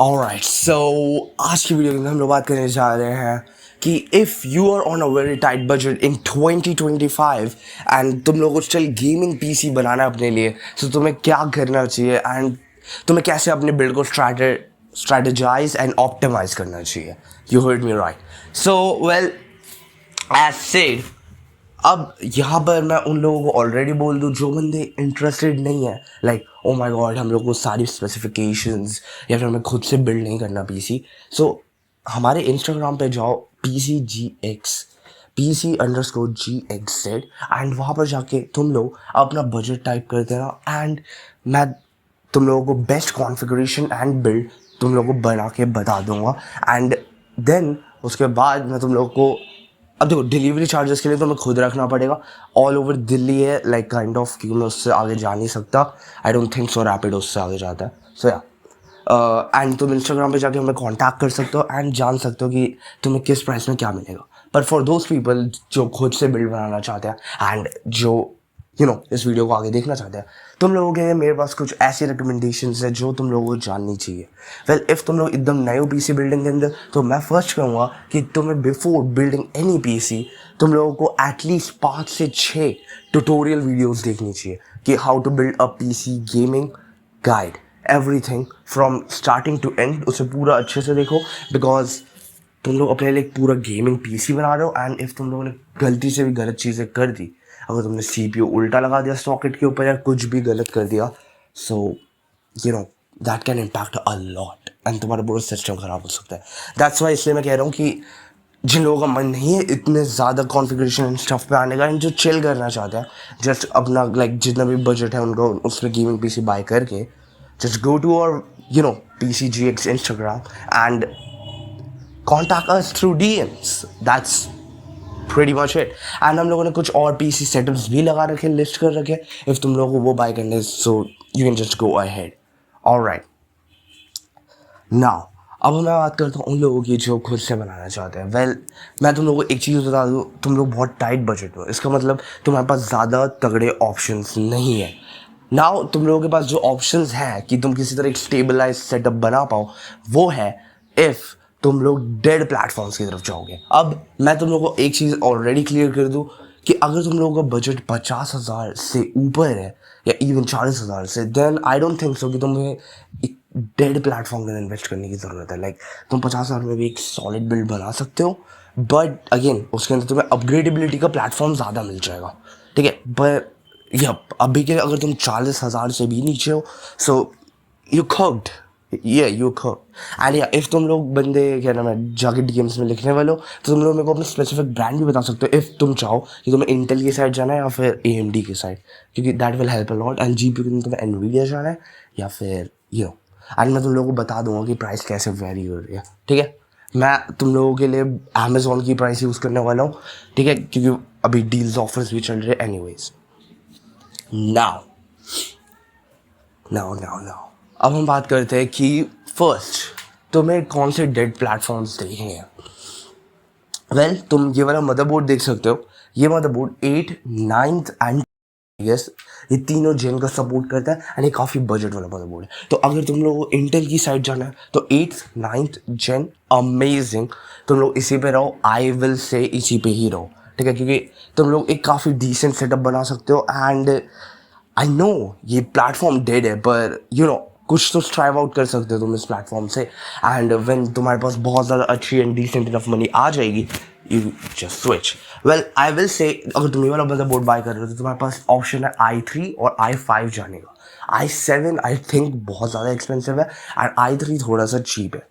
Alright, so आज की video में हम लोग बात करने जा रहे हैं कि if you are on a very tight budget in 2025 and तुम लोगों को स्टिल गेमिंग पीसी बनाना है अपने लिए, तो तुम्हें क्या करना चाहिए एंड तुम्हें कैसे अपने बिल्ड को स्ट्रेटेजाइज एंड ऑप्टिमाइज करना चाहिए. You heard me right. So well, as said, अब यहाँ पर मैं उन लोगों को ऑलरेडी बोल दूँ जो बंदे इंटरेस्टेड नहीं है, लाइक ओ माय गॉड हम लोग को सारी स्पेसिफिकेशंस या फिर हमें खुद से बिल्ड नहीं करना पीसी. सो हमारे इंस्टाग्राम पे जाओ, PC_GXZ, एंड वहाँ पर जाके तुम लोग अपना बजट टाइप कर देना एंड मैं तुम लोगों को बेस्ट कॉन्फ़िगरेशन एंड बिल्ड तुम लोगों को बना के बता दूंगा. एंड देन उसके बाद मैं तुम लोगों को, अब देखो डिलीवरी चार्जेस के लिए तो हमें खुद रखना पड़ेगा. ऑल ओवर दिल्ली है, लाइक काइंड ऑफ, क्योंकि मैं उससे आगे जा नहीं सकता. आई डोंट थिंक सो रैपिडो उससे आगे जाता है. सो या एंड तुम इंस्टाग्राम पे जाके हमें कांटेक्ट कर सकते हो एंड जान सकते हो कि तुम्हें किस प्राइस में क्या मिलेगा. पर फॉर दोज पीपल जो खुद से बिल्ड बनाना चाहते हैं एंड जो इस वीडियो को आगे देखना चाहते हैं, तुम लोगों के लिए मेरे पास कुछ ऐसी रिकमेंडेशंस है जो तुम लोगों को जाननी चाहिए. वेल, इफ़ तुम लोग एकदम नए हो पीसी बिल्डिंग के अंदर, तो मैं फर्स्ट कहूँगा कि तुम्हें बिफोर बिल्डिंग एनी पीसी तुम लोगों को एटलीस्ट 5 से 6 ट्यूटोरियल वीडियोस देखनी चाहिए कि how to build a PC gaming guide, everything from starting to end. उसे पूरा अच्छे से देखो, बिकॉज तुम लोग अपने लिए पूरा गेमिंग पीसी बना रहे हो एंड इफ़ तुम लोगों ने गलती से भी गलत चीज़ें कर दी, अगर तुमने CPU उल्टा लगा दिया सॉकेट के ऊपर या कुछ भी गलत कर दिया, so that can impact a lot and तुम्हारा पूरा सिस्टम ख़राब हो सकता है. दैट्स वाई इसलिए मैं कह रहा हूँ कि जिन लोगों का मन नहीं है इतने ज़्यादा कॉन्फ़िगरेशन एंड स्टफ पे आने का, एंड जो चिल करना चाहते हैं, जस्ट अपना लाइक जितना भी बजट है उनको उसमें गेमिंग पीसी बाय करके, just go to our PCGX Instagram and contact us through DMs. That's pretty much it. And हम लोगों ने कुछ और PC setups भी लगा रखे, लिस्ट कर रखे. If तुम लोगों को वो बाय करने, so you can just go ahead. Alright. Now, अब मैं बात करता हूँ उन लोगों की जो खुद से बनाना चाहते हैं. वेल, मैं तुम लोगों को एक चीज़ बता दूँ, तुम लोग बहुत टाइट बजट हो, इसका मतलब तुम्हारे पास ज़्यादा तगड़े ऑप्शंस नहीं है. नाउ तुम लोगों के पास जो ऑप्शंस हैं कि तुम किसी तरह एक स्टेबलाइज सेटअप बना पाओ, वो है इफ़ तुम लोग डेड प्लेटफॉर्म्स की तरफ जाओगे. अब मैं तुम लोगों को एक चीज़ ऑलरेडी क्लियर कर दूँ कि अगर तुम लोगों का बजट 50,000 से ऊपर है या इवन 40,000 से, then I don't think so कि तुम्हें एक डेड प्लेटफॉर्म के अंदर इन्वेस्ट करने की ज़रूरत है. लाइक तुम 50,000 में भी एक सॉलिड बिल्ड बना सकते हो, बट अगेन उसके अंदर तुम्हें अपग्रेडेबिलिटी का प्लेटफॉर्म ज़्यादा मिल जाएगा. ठीक है, बट यप अभी के अगर तुम 40,000 से भी नीचे हो, so you cooked. You cooked. And या इफ़ तुम लोग बंदे क्या नाम है जाके DMs में लिखने वाले हो, तो तुम लोग मेरे को अपने स्पेसिफिक ब्रांड भी बता सकते हो इफ़ तुम चाहो कि तुम्हें इंटेल की साइड जाना है या फिर AMD की साइड, क्योंकि that will help a lot. And GPU के तुम्हें NVIDIA जाना है या फिर एंड मैं तुम लोगों को बता दूंगा कि प्राइस कैसे वेरी हो रही है. ठीक है, मैं तुम लोगों के लिए Amazon की प्राइस यूज़ करने वाला हूँ. ठीक है, क्योंकि अभी डील्स ऑफर्स भी चल रहे हैं एनीवेज. Now, अब हम बात करते हैं कि फर्स्ट तुम्हें कौन से डेड प्लेटफॉर्म्स देखने हैं. वेल, तुम ये वाला मदरबोर्ड देख सकते हो. ये मदरबोर्ड 8, 9th एंड यस, ये तीनों जेन का सपोर्ट करता है एंड ये काफ़ी बजट वाला मदरबोर्ड है. तो अगर तुम लोग को इंटेल की साइड जाना है तो 8th 9th जेन अमेजिंग, तुम लोग इसी पे रहो. आई विल से इसी पे ही रहो. ठीक है, क्योंकि तुम लोग एक काफ़ी डिसेंट सेटअप बना सकते हो. एंड आई नो ये प्लेटफॉर्म डेड है, पर कुछ तो स्ट्राइव आउट कर सकते हो तुम इस प्लेटफॉर्म से. एंड व्हेन तुम्हारे पास बहुत ज़्यादा अच्छी एंड डिसेंट इनफ मनी आ जाएगी, you just switch. Well, I will say अगर तुम ये वाला मदरबोर्ड बाय कर रहे हो तो तुम्हारे पास ऑप्शन है i3 और i5 जाने का. i7 आई थिंक बहुत ज़्यादा एक्सपेंसिव है एंड i3 थोड़ा सा चीप है.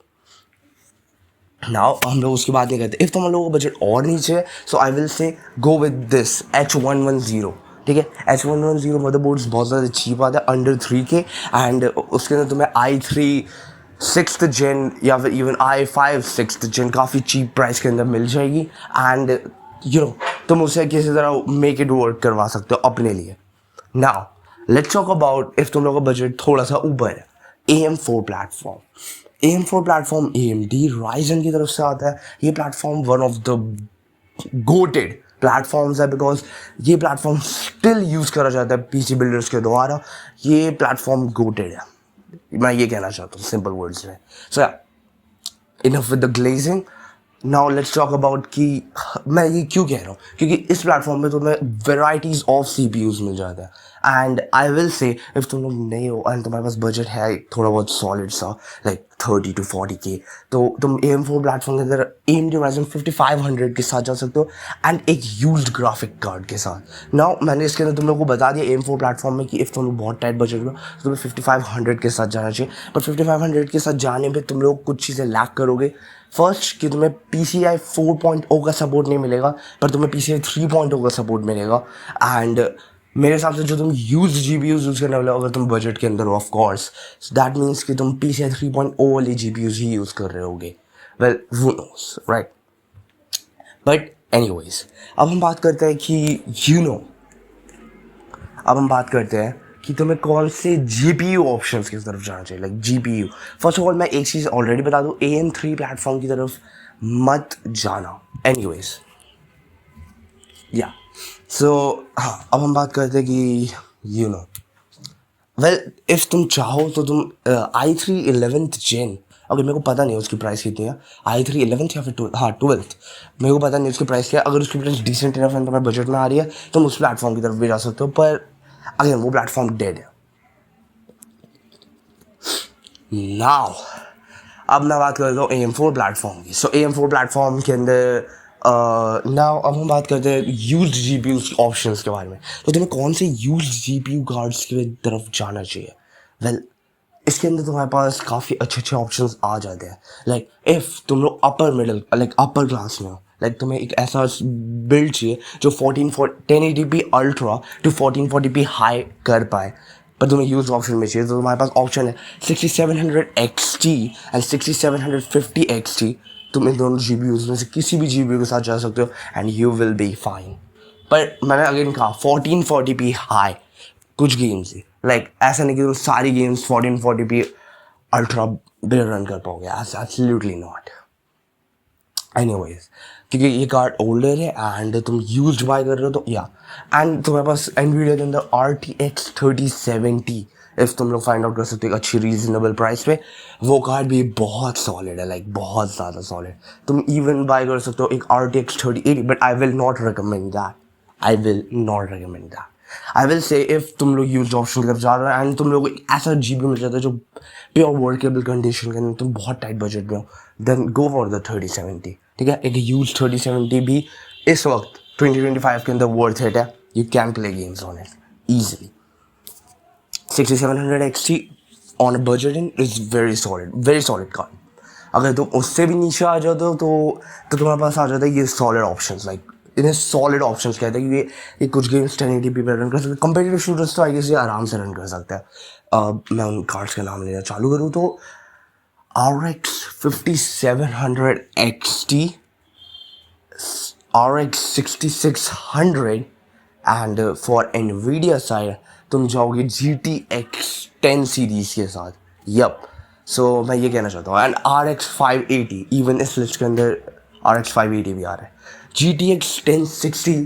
नाउ हम लोग उसकी बात नहीं करते. इफ़ तुम लोगों का बजट और नीचे है, सो I will say go with this H110. ठीक है, H110 मदरबोर्ड्स बहुत ज़्यादा चीप आता है, अंडर 3K. एंड उसके अंदर तुम्हें i3 6th जेन या फिर इवन i5 6th जेन काफ़ी चीप प्राइस के अंदर मिल जाएगी. एंड तुम उसे किसी तरह मेक इट वर्क करवा सकते हो अपने लिए. Now let's talk about if तुम लोगों का बजट थोड़ा सा ऊपर है, AM4 platform. AM4 platform AMD Ryzen की तरफ से आता है. ये platform one of the GOATed platforms है, बिकॉज ये प्लेटफॉर्म स्टिल यूज़ करा जाता है PC बिल्डर्स के द्वारा. ये प्लेटफॉर्म गोटेड है. मैं ये कहना चाहता हूँ सिंपल वर्ड्स में. So enough with the glazing. Now let's talk about कि मैं ये क्यों कह रहा हूँ, क्योंकि इस प्लेटफॉर्म में तुम्हें वेराइटीज़ ऑफ CPUs मिल जाता है. And I will say if तुम लोग नए हो एंड तुम्हारे पास बजट है थोड़ा बहुत सॉलिड सा लाइक 30 to 40K, तो तुम AM4 प्लेटफॉर्म के अंदर AMD Ryzen 5500 के साथ जा सकते हो एंड एक यूज्ड ग्राफिक कार्ड के साथ. नाउ मैंने इसके अंदर तुम लोग को बता दिया AM4 प्लेटफॉर्म में कि इफ़ तुम लोग बहुत टाइट बजट में तो तुम्हें 5500 के साथ जाना चाहिए. बट 5500 के साथ जाने में तुम लोग कुछ चीज़ें लैक करोगे. फर्स्ट कि तुम्हें PCI 4.0 का सपोर्ट नहीं मिलेगा, पर तुम्हें PCI 3.0 का सपोर्ट मिलेगा. एंड मेरे हिसाब से जो तुम यूज GPUs यूज़ करने वाले हो, अगर तुम बजट के अंदर हो ऑफ कोर्स, दैट मीन्स कि तुम PCI 3.0 वाली GPUs ही यूज़ कर रहे होगे. Well who knows, right. But anyways, अब हम बात करते हैं कि अब हम बात करते हैं कि तुम्हें कौन से GPU ऑप्शंस की तरफ जाना चाहिए. Like GPU, first of all मैं एक चीज़ ऑलरेडी बता दूँ, AM3 प्लेटफॉर्म की तरफ मत जाना. एनीवेज या सो हाँ, अब हम बात करते हैं कि वेल इफ़ तुम चाहो तो तुम i3 11th Gen, अगर मेरे को पता नहीं है उसकी प्राइस कितनी है, i3 11th या फिर 12th, मेरे को पता नहीं उसकी प्राइस क्या है. अगर उसकी प्राइस डिसेंट इनफ है तुम्हारे बजट में आ रही है तो तुम उस प्लेटफॉर्म की तरफ भी जा सकते हो. पर अगेन वो प्लेटफॉर्म डेड है. नाउ अब मैं बात करता हूँ AM4 प्लेटफॉर्म की. सो AM4 प्लेटफॉर्म के अंदर नाउ अब हम बात करते हैं यूज्ड GPU ऑप्शंस के बारे में. तो तुम्हें कौन से यूज्ड GPU कार्ड्स की तरफ जाना चाहिए. वेल इसके अंदर तुम्हारे पास काफ़ी अच्छे ऑप्शंस आ जाते हैं. लाइक इफ़ तुम लोग upper middle like upper class में हो, लाइक तुम्हें एक ऐसा बिल्ड चाहिए जो 1080p ultra to 1440p high कर पाए, पर तुम्हें यूज ऑप्शन में चाहिए, तो तुम्हारे पास ऑप्शन है 6700 XT एंड 6750 XT. तुम इन दोनों GPUs में से किसी भी GPU के साथ जा सकते हो and you will be fine. पर मैंने अगेन कहा 1440p हाई कुछ गेम्स ही, लाइक ऐसा नहीं कि तुम सारी गेम्स 1440p अल्ट्रा पे रन कर पाओगे. Absolutely not. एनीवेज, क्योंकि ये कार्ड ओल्डर है एंड तुम यूज्ड बाय कर रहे हो तो या एंड तुम्हारे पास NVIDIA के अंदर RTX 3070 इफ़ तुम लोग फाइंड आउट कर सकते हो एक अच्छी रीजनेबल प्राइस पे, वो कार्ड भी बहुत सॉलिड है, लाइक बहुत ज़्यादा सॉलिड. तुम इवन बाय कर सकते हो एक RTX 3080, but I will not recommend that. I will say if तुम लोग यूज ऑप्शन की तरफ जा रहे हो एंड तुम लोग को ऐसा GPU मिल जाता है जो प्योर वर्केबल कंडीशन के अंदर तुम बहुत टाइट बजट में हो, देन गो फॉर द 3070. ठीक है, एक यूज 3070 भी इस वक्त 2025 के अंदर वर्थ इट है. You can play games on it easily. 6700 XT on a budget in is very solid card. अगर तुम उससे भी नीचे आ जाते हो तो तुम्हारे पास आ जाता है ये सॉलिड ऑप्शंस. लाइक इन्हें सॉलिड ऑप्शंस कहते हैं क्योंकि ये कुछ गेम्स 1080p पे रन कर सकते हैं. कंपेटिटिव शूटर्स तो आई गेस ये आराम से रन कर सकता है. मैं उन कार्ड्स के नाम लेना चालू करूँ तो RX 5700 XT, RX 6600 and for NVIDIA side तुम जाओगे GTX 10 सीरीज़ के साथ. यप, सो मैं ये कहना चाहता हूँ. एंड RX 580, इवन इस लिस्ट के अंदर RX 580 भी आ रहा है. GTX 1060,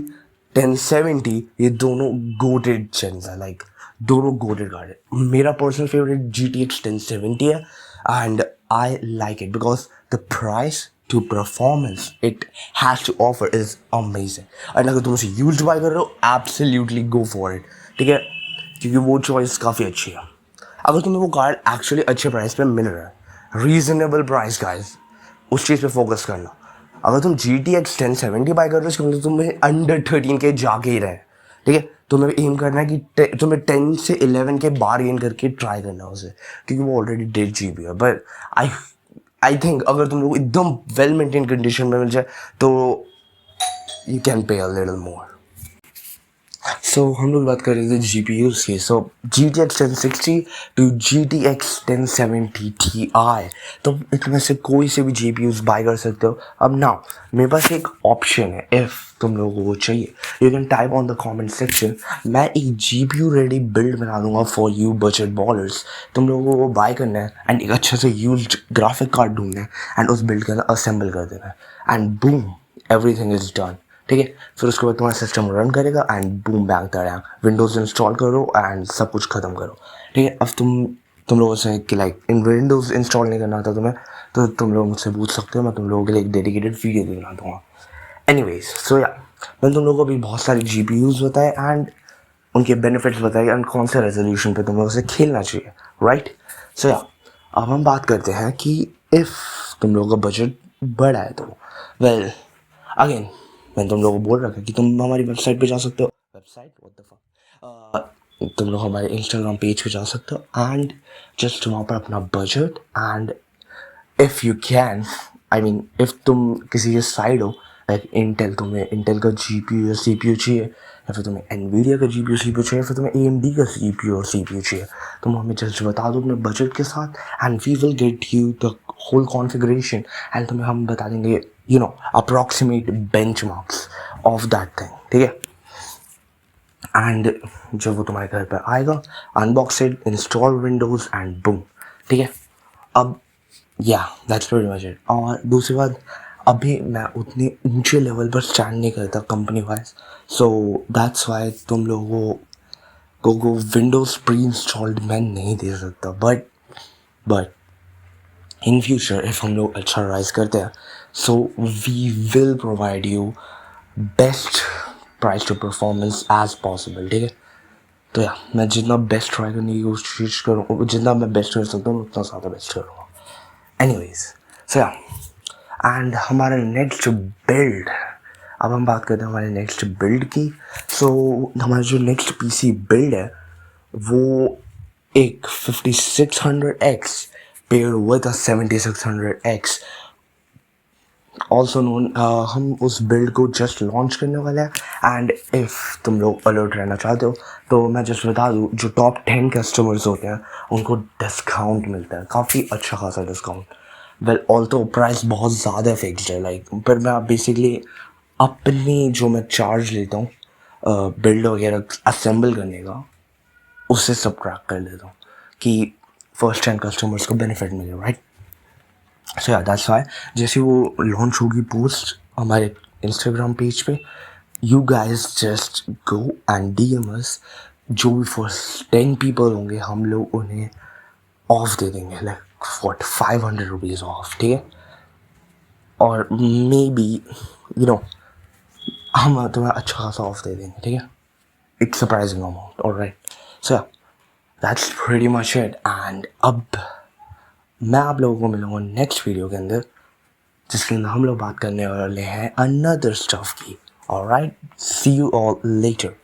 1070, ये दोनों गोटेड चेन्स है, लाइक दोनों गोटेड कार्ड है. मेरा पर्सनल फेवरेट GTX 1070 है and I like it because the price to performance it has to offer is amazing. And अगर तुम उसे यूज्ड बाय कर रहे हो एब्सोल्युटली गो फॉर इट. ठीक है, क्योंकि वो चॉइस काफ़ी अच्छी है. अगर तुम्हें वो कार्ड एक्चुअली अच्छे प्राइस पे मिल रहा है, रीजनेबल प्राइस गाइस, उस चीज़ पे फोकस करना. अगर तुम GTX 1070 बाय कर रहे हो इसका मतलब तुम्हें अंडर 13K जाके ही रहे. ठीक है, तुम्हें एम करना है कि तुम्हें 10 से 11 के बारगेन करके ट्राई करना है उसे, क्योंकि वो ऑलरेडी 1.5 GB है. बट आई थिंक अगर तुम लोग एकदम वेल मेंटेन कंडीशन में मिल जाए तो you can pay a little more. सो हम लोग बात कर रहे थे GPUs की. सो GTX 1060 टू GTX 1070 Ti, तो इनमें से कोई से भी GPUs बाय कर सकते हो. अब ना मेरे पास एक ऑप्शन है, इफ़ तुम लोगों को चाहिए you can type on the comment section. मैं एक GPU रेडी बिल्ड बना दूंगा फॉर यू बजट बॉलर्स. तुम लोगों को बाय करना है एंड एक अच्छा से यूज्ड ग्राफिक कार्ड ढूंढना है एंड उस बिल्ड के अंदर असेंबल कर देना है and boom everything is done. ठीक है, फिर उसके बाद तुम्हारा सिस्टम रन करेगा and boom back the RAM, Windows install करो एंड सब कुछ ख़त्म करो. ठीक है, अब तुम तुम लोगों से कि लाइक इन विंडोज़ इंस्टॉल नहीं करना आता तुम्हें, तो तुम लोग मुझसे पूछ सकते हो, मैं तुम लोगों के लिए एक डेडिकेटेड वीडियो भी बना दूँगा। एनीवेज सो या मैंने तुम लोगों को अभी बहुत सारे GPUs बताए एंड उनके बेनिफिट्स बताए एंड कौन से रेजोल्यूशन पे तुम लोगों से खेलना चाहिए, राइट। सो या अब हम बात करते हैं कि इफ़ तुम लोगों का बजट बड़ा है तो वेल अगेन मैंने तुम लोगों को बोल रखा है कि तुम हमारी वेबसाइट पे जा सकते हो। वेबसाइट व्हाट द फक, तुम लोग हमारे इंस्टाग्राम पेज पे जा सकते हो एंड जस्ट वहाँ पर अपना budget and if you can I mean if तुम किसी के साइड हो लाइक इंटेल, तुम्हें इंटेल का GPU या CPU चाहिए, या फिर तुम्हें एनवीडिया का GPU CPU चाहिए, या फिर तुम्हें AMD का CPU और CPU चाहिए, तुम हमें जस्ट बता दो अपने बजट के साथ and we will get you the whole configuration and तुम्हें हम बता देंगे approximate benchmarks of that thing, ठीक है। एंड जब वो तुम्हारे घर पर आएगा, unbox it, install Windows and boom, ठीक है। अब या दैट्स प्रीटी मच इट। और दूसरी बात, अभी मैं उतने ऊंचे लेवल पर स्टैंड नहीं करता company wise, so that's why तुम लोगों को विंडोज़ प्री इंस्टॉल्ड मैं नहीं दे सकता, बट इन फ्यूचर इफ़ हम लोग अच्छा राइज करते हैं so we will provide you best price to performance as possible, ठीक है। तो या मैं जितना बेस्ट ट्राई करने की कोशिश करूँ, जितना मैं बेस्ट कर सकता हूँ उतना ज़्यादा बेस्ट करूँगा। एनीवेज सो या एंड हमारा नेक्स्ट बिल्ड, अब हम बात करते हैं हमारे नेक्स्ट बिल्ड की। सो हमारा जो नेक्स्ट PC बिल्ड है वो एक 5600X pair with a 7600X also known, हम उस बिल्ड को जस्ट लॉन्च करने वाले हैं एंड इफ़ तुम लोग अलर्ट रहना चाहते हो तो मैं जस्ट बता दूँ, जो टॉप 10 कस्टमर्स होते हैं उनको डिस्काउंट मिलता है, काफ़ी अच्छा खासा डिस्काउंट। वेल ऑल्सो प्राइस बहुत ज़्यादा फिक्स्ड है, लाइक पर मैं बेसिकली अपनी जो मैं चार्ज लेता हूँ बिल्ड वगैरह असेंबल करने का, उससे सब्ट्रैक्ट कर लेता हूँ कि फर्स्ट टाइम कस्टमर्स को बेनिफिट मिले, राइट। सो या दैट्स वाई जैसे वो लॉन्च होगी पोस्ट हमारे इंस्टाग्राम पेज पे, you guys just go and DM अस, जो भी फर्स्ट 10 पीपल होंगे हम लोग उन्हें ऑफ दे देंगे, लाइक व्हाट 500 रुपीज़ ऑफ, ठीक है। और मे बी हम तुम्हें अच्छा खासा ऑफ दे देंगे, ठीक है। It's surprising amount, alright. So that's pretty much it and अब मैं आप लोगों को मिलूँगा नेक्स्ट वीडियो के अंदर, जिसके अंदर हम लोग बात करने वाले हैं अनदर स्टफ की। Alright, see you all letter.